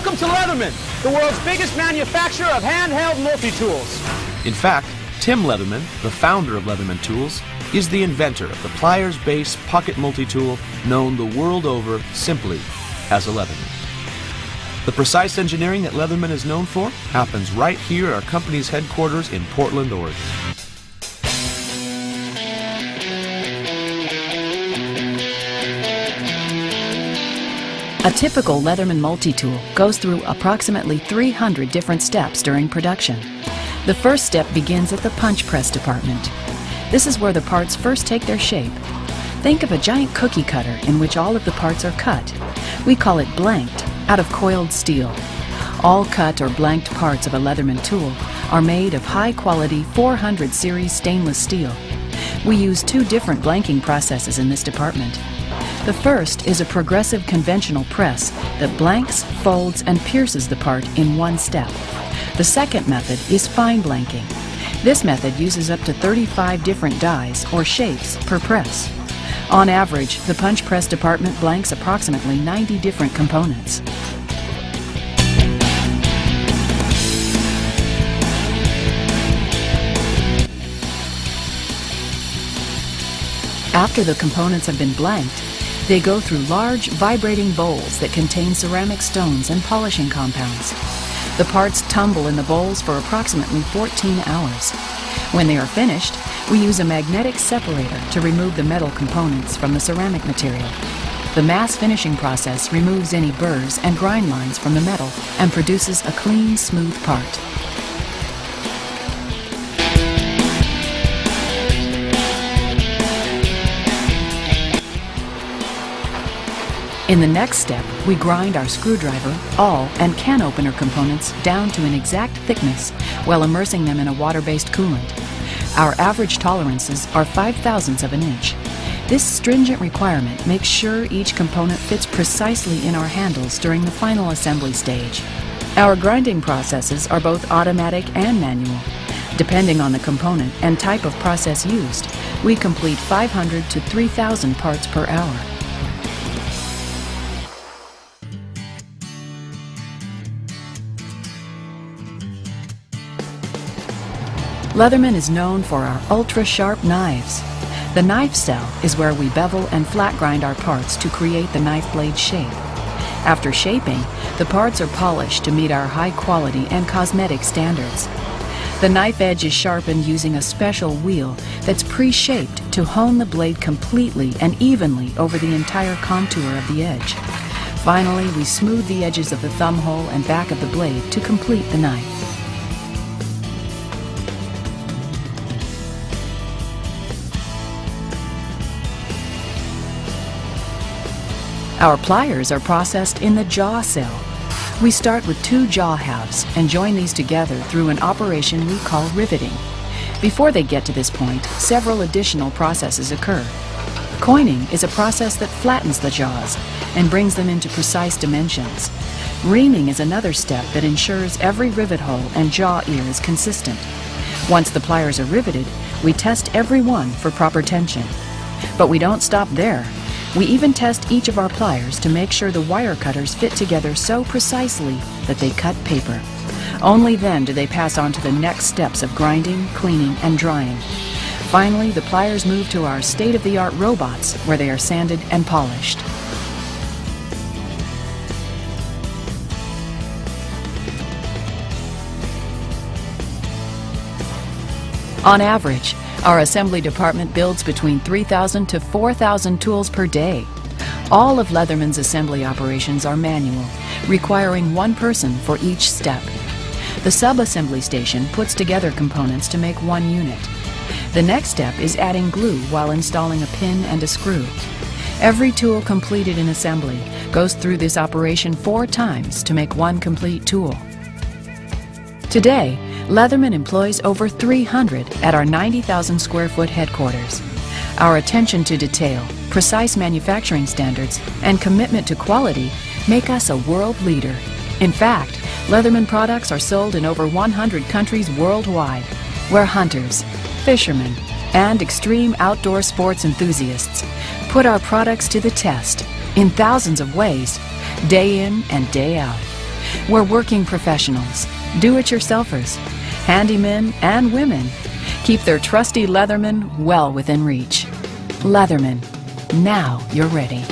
Welcome to Leatherman, the world's biggest manufacturer of handheld multi-tools. In fact, Tim Leatherman, the founder of Leatherman Tools, is the inventor of the pliers base pocket multi-tool known the world over simply as a Leatherman. The precise engineering that Leatherman is known for happens right here at our company's headquarters in Portland, Oregon. A typical Leatherman multi-tool goes through approximately 300 different steps during production. The first step begins at the punch press department. This is where the parts first take their shape. Think of a giant cookie cutter in which all of the parts are cut. We call it blanked, out of coiled steel. All cut or blanked parts of a Leatherman tool are made of high-quality 400 series stainless steel. We use two different blanking processes in this department. The first is a progressive conventional press that blanks, folds, and pierces the part in one step. The second method is fine blanking. This method uses up to 35 different dies or shapes per press. On average, the punch press department blanks approximately 90 different components. After the components have been blanked, they go through large, vibrating bowls that contain ceramic stones and polishing compounds. The parts tumble in the bowls for approximately 14 hours. When they are finished, we use a magnetic separator to remove the metal components from the ceramic material. The mass finishing process removes any burrs and grind lines from the metal and produces a clean, smooth part. In the next step, we grind our screwdriver, awl, and can opener components down to an exact thickness while immersing them in a water-based coolant. Our average tolerances are 5/1000ths of an inch. This stringent requirement makes sure each component fits precisely in our handles during the final assembly stage. Our grinding processes are both automatic and manual. Depending on the component and type of process used, we complete 500 to 3,000 parts per hour. Leatherman is known for our ultra-sharp knives. The knife cell is where we bevel and flat grind our parts to create the knife blade shape. After shaping, the parts are polished to meet our high quality and cosmetic standards. The knife edge is sharpened using a special wheel that's pre-shaped to hone the blade completely and evenly over the entire contour of the edge. Finally, we smooth the edges of the thumb hole and back of the blade to complete the knife. Our pliers are processed in the jaw cell. We start with two jaw halves and join these together through an operation we call riveting. Before they get to this point, several additional processes occur. Coining is a process that flattens the jaws and brings them into precise dimensions. Reaming is another step that ensures every rivet hole and jaw ear is consistent. Once the pliers are riveted, we test every one for proper tension. But we don't stop there. We even test each of our pliers to make sure the wire cutters fit together so precisely that they cut paper. Only then do they pass on to the next steps of grinding, cleaning, and drying. Finally, the pliers move to our state-of-the-art robots where they are sanded and polished. On average, our assembly department builds between 3,000 to 4,000 tools per day. All of Leatherman's assembly operations are manual, requiring one person for each step. The sub-assembly station puts together components to make one unit. The next step is adding glue while installing a pin and a screw. Every tool completed in assembly goes through this operation 4 times to make one complete tool. Today, Leatherman employs over 300 at our 90,000 square foot headquarters. Our attention to detail, precise manufacturing standards, and commitment to quality make us a world leader. In fact, Leatherman products are sold in over 100 countries worldwide, where hunters, fishermen, and extreme outdoor sports enthusiasts put our products to the test in thousands of ways, day in and day out. where working professionals, do-it-yourselfers, handymen, and women keep their trusty Leatherman well within reach. Leatherman, now you're ready.